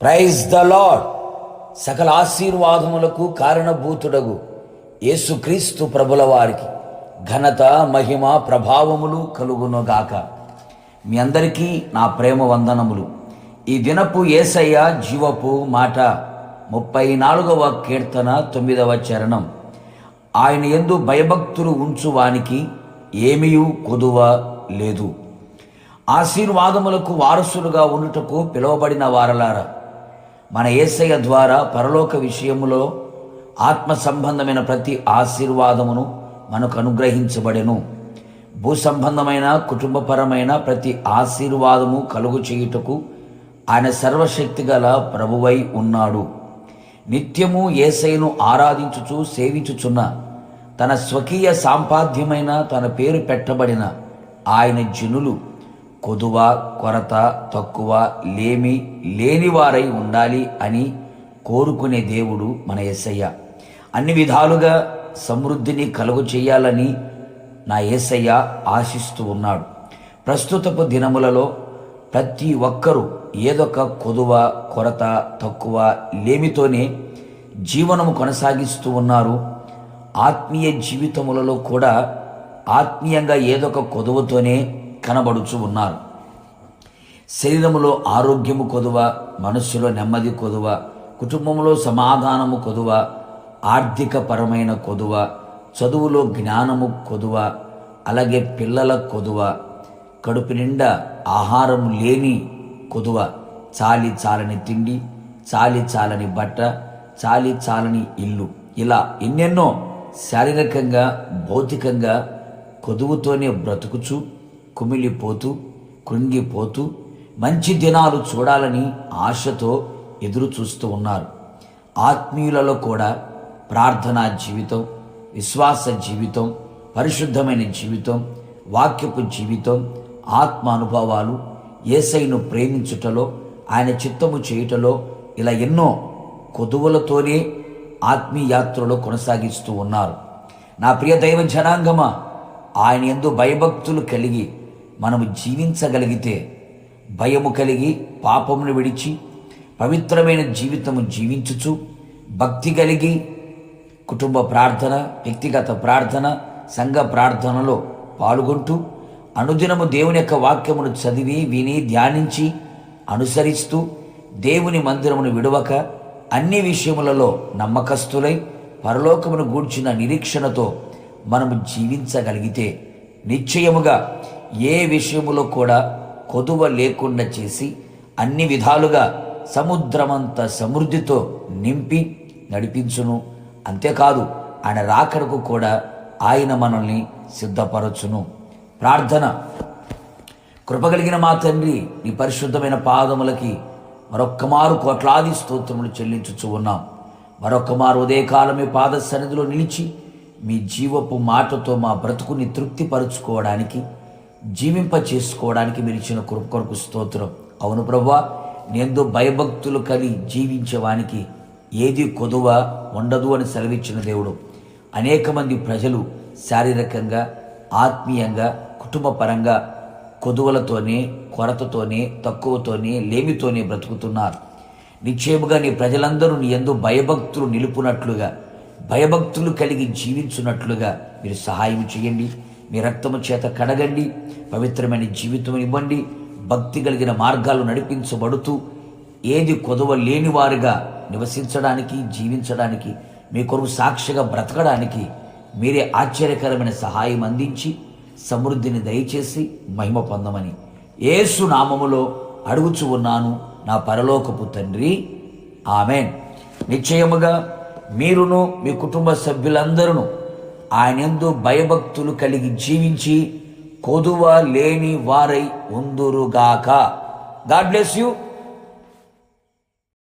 Praise the lord. సకల ఆశీర్వాదములకు కారణభూతుడగు యేసుక్రీస్తు ప్రభుల వారికి ఘనత, మహిమ, ప్రభావములు కలుగునుగాక. మీ అందరికీ నా ప్రేమ వందనములు. ఈ దినపు యేసయ్య జీవపు మాట 34వ కీర్తన 9వ చరణం. ఆయన యందు భయభక్తులు ఉంచువానికి ఏమీయు కొదువ లేదు. ఆశీర్వాదములకు వారసులుగా ఉండుటకు పిలువబడిన వారలారా, మన యేసయ్య ద్వారా పరలోక విషయములో ఆత్మ సంబంధమైన ప్రతి ఆశీర్వాదమును మనకు అనుగ్రహించబడెను. భూ సంబంధమైన, కుటుంబపరమైన ప్రతి ఆశీర్వాదము కలుగు చేయుటకు ఆయన సర్వశక్తి గల ప్రభువై ఉన్నాడు. నిత్యము యేసయ్యను ఆరాధించుచు సేవించుచున్న, తన స్వకీయ సాంపాద్యమైన తన పేరు పెట్టబడిన ఆయన జనులు కొదువ, కొరత, తక్కువ, లేమి లేనివారై ఉండాలి అని కోరుకునే దేవుడు మన యేసయ్య. అన్ని విధాలుగా సమృద్ధిని కలుగు చేయాలని నా యేసయ్య ఆశిస్తూ ఉన్నాడు. ప్రస్తుతపు దినములలో ప్రతి ఒక్కరూ ఏదొక కొదువ, కొరత, తక్కువ, లేమితోనే జీవనము కొనసాగిస్తూ ఉన్నారు. ఆత్మీయ జీవితములలో కూడా ఆత్మీయంగా ఏదొక కొదువతోనే కనబడుచు ఉన్నారు. శరీరములో ఆరోగ్యము కొదువ, మనస్సులో నెమ్మది కొదువ, కుటుంబంలో సమాధానము కొదువ, ఆర్థిక పరమైన కొదువ, చదువులో జ్ఞానము కొదువ, అలాగే పిల్లల కొదువ, కడుపు నిండా ఆహారం లేని కొదువ, చాలి చాలని తిండి, చాలి చాలని బట్ట, చాలి చాలని ఇల్లు, ఇలా ఎన్నెన్నో శారీరకంగా, భౌతికంగా కొదువుతోనే బ్రతుకుచు కుమిలిపోతూ, కృంగిపోతూ మంచి దినాలు చూడాలని ఆశతో ఎదురు చూస్తూ ఉన్నారు. ఆత్మీయులలో కూడా ప్రార్థనా జీవితం, విశ్వాస జీవితం, పరిశుద్ధమైన జీవితం, వాక్యపు జీవితం, ఆత్మ అనుభవాలు, యేసయ్యను ప్రేమించుటలో, ఆయన చిత్తము చేయుటలో, ఇలా ఎన్నో కొదువులతోనే ఆత్మీయాత్రలో కొనసాగిస్తూ ఉన్నారు. నా ప్రియ దైవ జనాంగమా, ఆయన యందు భయభక్తులు కలిగి మనము జీవించగలిగితే, భయము కలిగి పాపమును విడిచి పవిత్రమైన జీవితము జీవించుచు, భక్తి కలిగి కుటుంబ ప్రార్థన, వ్యక్తిగత ప్రార్థన, సంఘ ప్రార్థనలో పాల్గొంటూ అనుదినము దేవుని యొక్క వాక్యమును చదివి, విని, ధ్యానించి, అనుసరిస్తూ దేవుని మందిరమును విడవక అన్ని విషయములలో నమ్మకస్తులై పరలోకమును గూర్చిన నిరీక్షణతో మనము జీవించగలిగితే నిశ్చయముగా ఏ విషయములో కూడా కొదువ లేకుండా చేసి అన్ని విధాలుగా సముద్రమంత సమృద్ధితో నింపి నడిపించును. అంతేకాదు, ఆయన రాకడకు కూడా ఆయన మనల్ని సిద్ధపరచును. ప్రార్థన. కృపగలిగిన మా తండ్రి, నీ పరిశుద్ధమైన పాదములకి మరొక్కమారు కోట్లాది స్తోత్రములు చెల్లించుచు ఉన్నాం. మరొక్కమారు ఉదయకాలమే పాద సన్నిధిలో నిలిచి మీ జీవపు మాటతో మా బ్రతుకుని తృప్తిపరుచుకోవడానికి, జీవింప చేసుకోవడానికి మీరు ఇచ్చిన కృప కొరకు స్తోత్రం. అవును ప్రభువా, నేందో భయభక్తులు కలిగి జీవించేవానికి ఏది కొదువ ఉండదు అని సెలవిచ్చిన దేవుడు. అనేక మంది ప్రజలు శారీరకంగా, ఆత్మీయంగా, కుటుంబపరంగా కొదువలతోనే, కొరతతోనే, తక్కువతోనే, లేమితోనే బ్రతుకుతున్నారు. నిశ్చయముగా నీ ప్రజలందరూ నీ యందు భయభక్తులు నిలుపునట్లుగా, భయభక్తులు కలిగి జీవించున్నట్లుగా మీరు సహాయం చేయండి. మీ రక్తము చేత కడగండి, పవిత్రమైన జీవితం ఇవ్వండి. భక్తి కలిగిన మార్గాలు నడిపించబడుతూ ఏది కొదవ లేని వారుగా నివసించడానికి, జీవించడానికి, మీ కొరకు సాక్షిగా బ్రతకడానికి మీరే ఆశ్చర్యకరమైన సహాయం అందించి సమృద్ధిని దయచేసి మహిమ పొందమని యేసు నామములో అడుగుచు ఉన్నాను నా పరలోకపు తండ్రి, ఆమెన్. నిశ్చయముగా మీరును మీ కుటుంబ సభ్యులందరూ ఆయన యందు భయభక్తులు కలిగి జీవించి కొదువ లేని వారై ఉందురుగాక. God bless you.